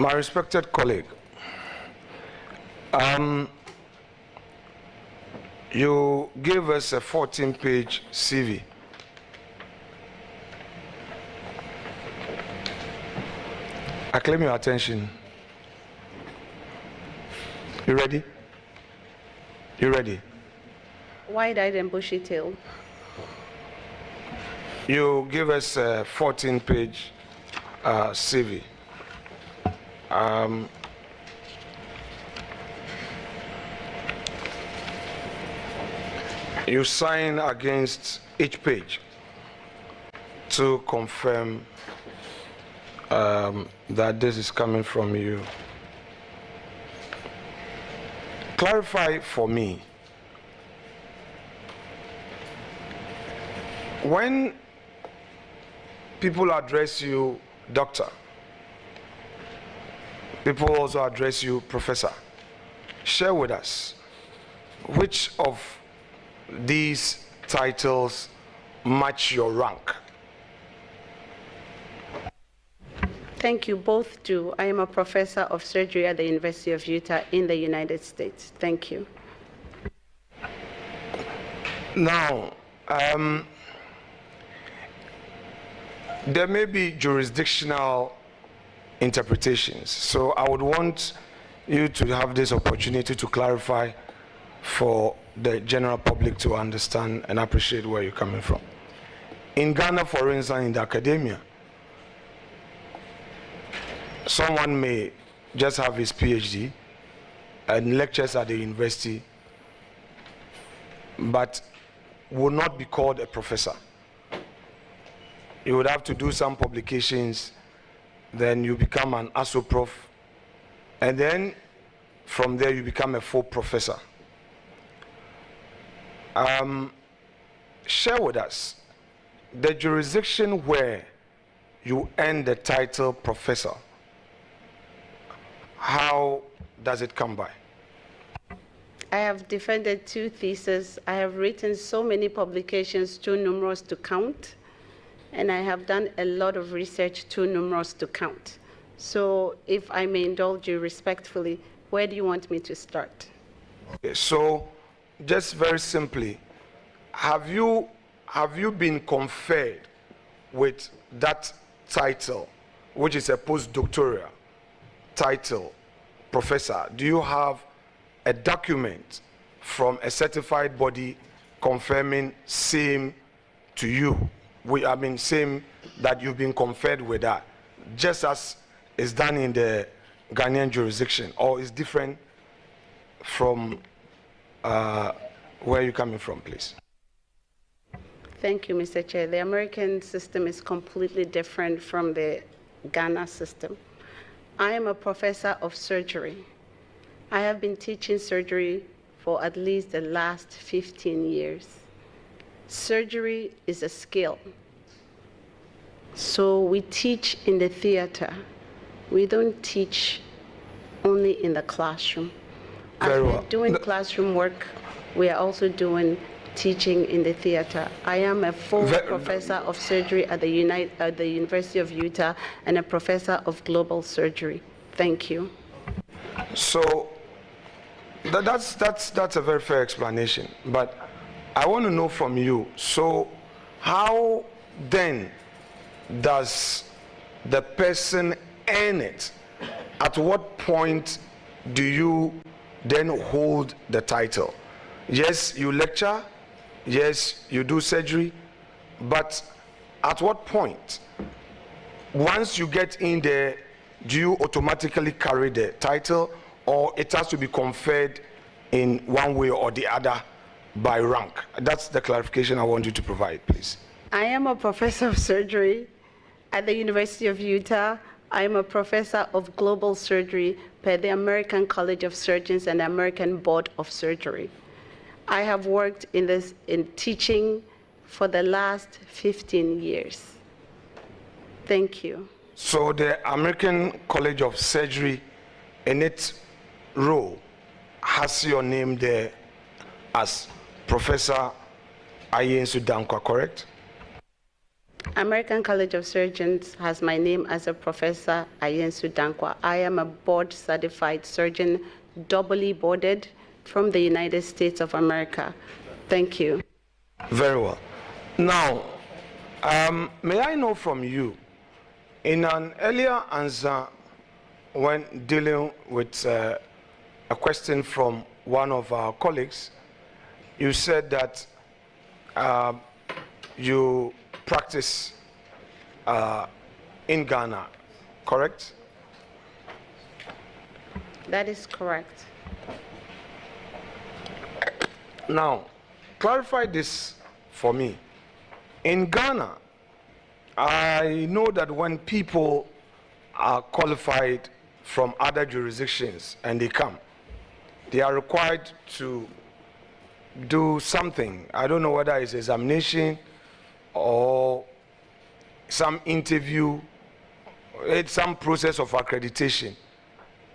My respected colleague, you gave us a 14-page CV. I claim your attention. You ready? You ready? Wide-eyed and bushy-tailed. You give us a 14-page CV. You sign against each page to confirm that this is coming from you. Clarify for me, when people address you doctor, people also address you professor, share with us which of these titles match your rank. Thank you. Both do. I am a professor of surgery at the University of Utah in the United States. Thank you. Now, there may be jurisdictional interpretations, so I would want you to have this opportunity to clarify for the general public to understand and appreciate where you're coming from. In Ghana, for instance, in the academia, someone may just have his PhD and lectures at the university, but will not be called a professor. You would have to do some publications, then you become an ASO-prof, and then from there you become a full professor. Share with us the jurisdiction where you earn the title professor. How does it come by? I have defended 2 theses. I have written so many publications, too numerous to count. And I have done a lot of research, too numerous to count. So if I may indulge you respectfully, where do you want me to start? Okay, so just very simply, have you been conferred with that title, which is a postdoctoral title, professor? Do you have a document from a certified body confirming same to you? Same that you've been conferred with that, just as is done in the Ghanaian jurisdiction, or is different from where you're coming from, please? Thank you, Mr. Chair. The American system is completely different from the Ghana system. I am a professor of surgery. I have been teaching surgery for at least the last 15 years. Surgery is a skill. So we teach in the theater. We don't teach only in the classroom. As we're doing classroom work, we are also doing teaching in the theater. I am a full professor of surgery at the University of Utah and a professor of global surgery. Thank you. So that's a very fair explanation, but I want to know from you, so how then does the person earn it? At what point do you then hold the title? Yes, you lecture, yes, you do surgery, but at what point, once you get in there, do you automatically carry the title, or it has to be conferred in one way or the other by rank? That's the clarification I want you to provide, please. I am a professor of surgery at the University of Utah. I am a professor of global surgery per the American College of Surgeons and the American Board of Surgery. I have worked in teaching for the last 15 years. Thank you. So the American College of Surgery, in its role, has your name there as Professor Ayensu-Danquah, correct? American College of Surgeons has my name as a Professor Ayensu-Danquah. I am a board-certified surgeon, doubly boarded from the United States of America. Thank you. Very well. Now, may I know from you, in an earlier answer when dealing with a question from one of our colleagues, you said that you practice in Ghana, correct? That is correct. Now, clarify this for me. In Ghana, I know that when people are qualified from other jurisdictions and they come, they are required to do something. I don't know whether it's examination or some interview, it's some process of accreditation,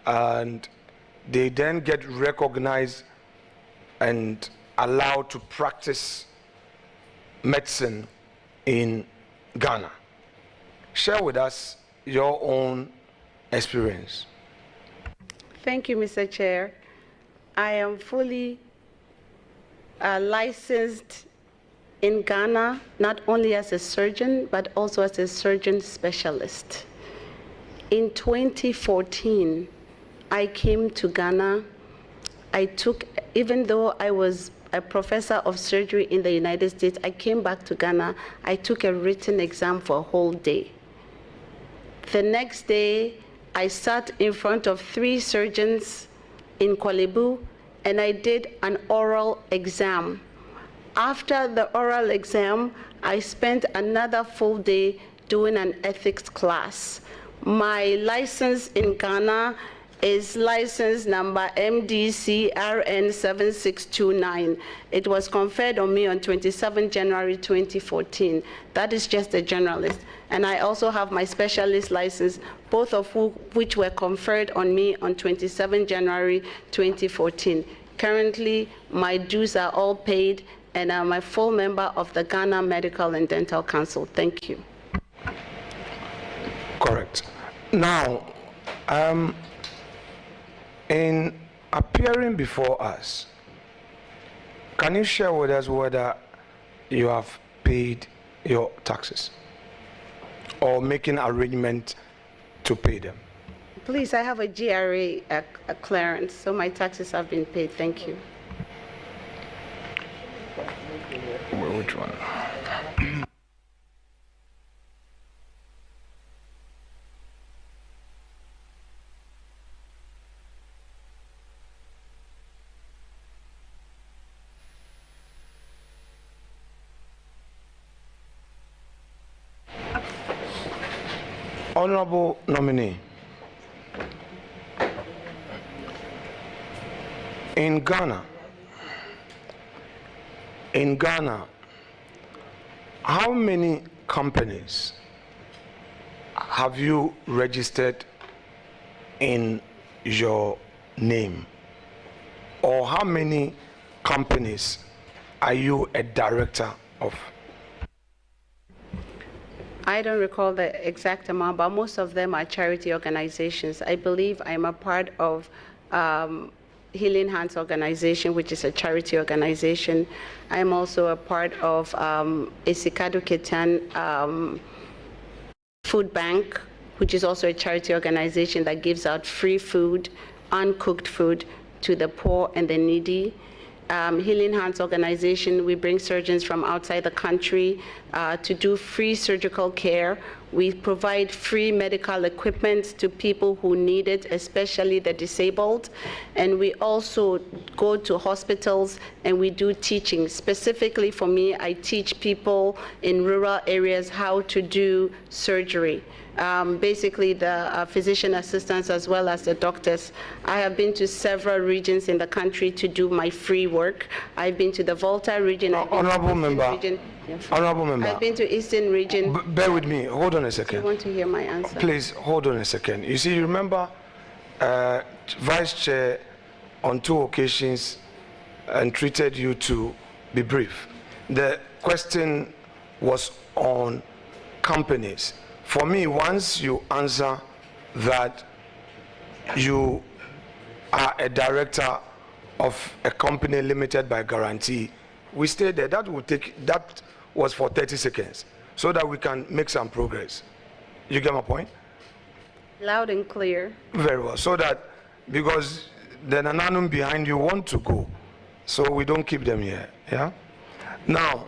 and they then get recognized and allowed to practice medicine in Ghana. Share with us your own experience. Thank you, Mr. Chair. I am fully licensed in Ghana, not only as a surgeon, but also as a surgeon specialist. In 2014, I came to Ghana. Even though I was a professor of surgery in the United States, I came back to Ghana. I took a written exam for a whole day. The next day, I sat in front of 3 surgeons in Kolebu, and I did an oral exam. After the oral exam, I spent another full day doing an ethics class. My license in Ghana is license number MDCRN7629. It was conferred on me on 27 January 2014. That is just a generalist. And I also have my specialist license, both of which were conferred on me on 27 January 2014. Currently, my dues are all paid, and I'm a full member of the Ghana Medical and Dental Council. Thank you. Correct. Now, in appearing before us, can you share with us whether you have paid your taxes or making arrangement to pay them? Please, I have a GRA clearance, so my taxes have been paid. Thank you. Which one? Honorable nominee, in Ghana, how many companies have you registered in your name? Or how many companies are you a director of? I don't recall the exact amount, but most of them are charity organizations. I believe I'm a part of Healing Hands organization, which is a charity organization. I'm also a part of Esikado Ketan Food Bank, which is also a charity organization that gives out free food, uncooked food to the poor and the needy. Healing Hands organization, we bring surgeons from outside the country to do free surgical care. We provide free medical equipment to people who need it, especially the disabled. And we also go to hospitals and we do teaching. Specifically for me, I teach people in rural areas how to do surgery. Basically the physician assistants as well as the doctors. I have been to several regions in the country to do my free work. I've been to the Volta region. Honorable member. Honorable member. I've been to Eastern region. Bear with me. Hold on a second. You want to hear my answer? Please hold on a second. You see, you remember Vice Chair on 2 occasions entreated you to be brief. The question was on companies. For me, once you answer that you are a director of a company limited by guarantee, we stay there. That was for 30 seconds so that we can make some progress. You get my point? Loud and clear. Very well. So that, because the nananum behind you want to go, so we don't keep them here. Yeah. Now,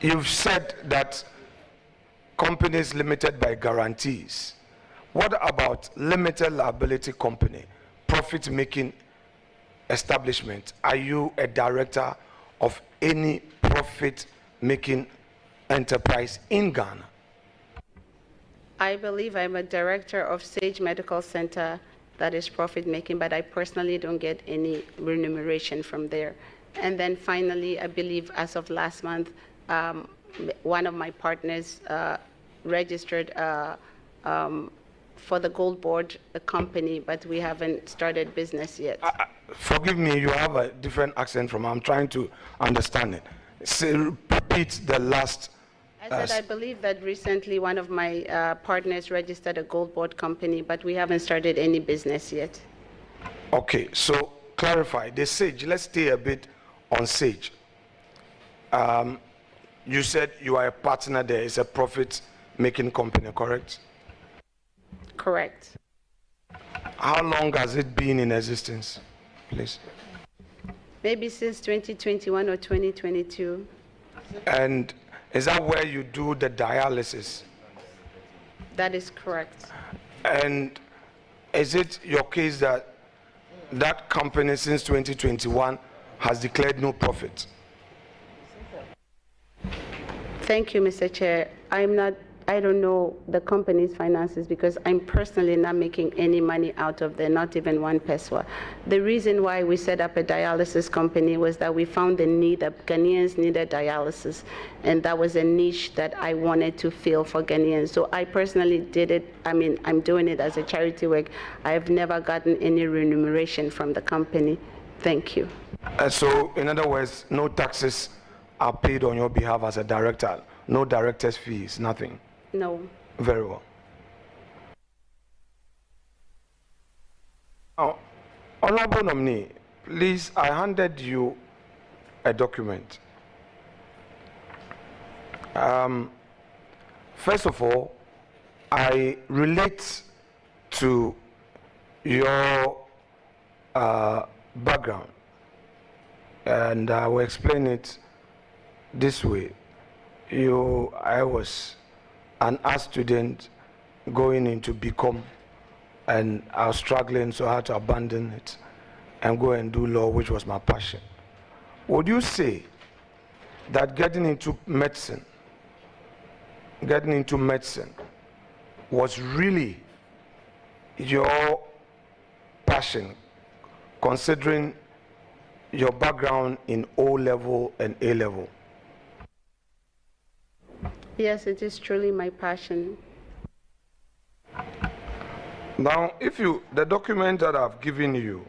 you've said that companies limited by guarantees. What about limited liability company, profit-making establishment? Are you a director of any profit-making enterprise in Ghana? I believe I'm a director of Sage Medical Center that is profit-making, but I personally don't get any remuneration from there. And then finally, I believe as of last month, one of my partners registered for the Gold Board company, but we haven't started business yet. Forgive me, you have a different accent from, I'm trying to understand it. Say, repeat the last. I said I believe that recently one of my partners registered a Gold Board company, but we haven't started any business yet. Okay, so clarify, the Sage, let's stay a bit on Sage. You said you are a partner there, it's a profit-making company, correct? Correct. How long has it been in existence, please? Maybe since 2021 or 2022. And is that where you do the dialysis? That is correct. And is it your case that that company since 2021 has declared no profit? Thank you, Mr. Chair. I don't know the company's finances because I'm personally not making any money out of there, not even one peso. The reason why we set up a dialysis company was that we found the need that Ghanaians needed dialysis, and that was a niche that I wanted to fill for Ghanaians. So I personally did it. I mean, I'm doing it as a charity work. I've never gotten any remuneration from the company. Thank you. So, in other words, no taxes are paid on your behalf as a director, no director's fees, nothing? No. Very well. Now, Honorable nominee, please, I handed you a document. First of all, I relate to your background, and I will explain it this way. I was an art student going into BCom, and I was struggling, so I had to abandon it and go and do law, which was my passion. Would you say that getting into medicine was really your passion, considering your background in O-level and A-level? Yes, it is truly my passion. Now, the document that I've given you,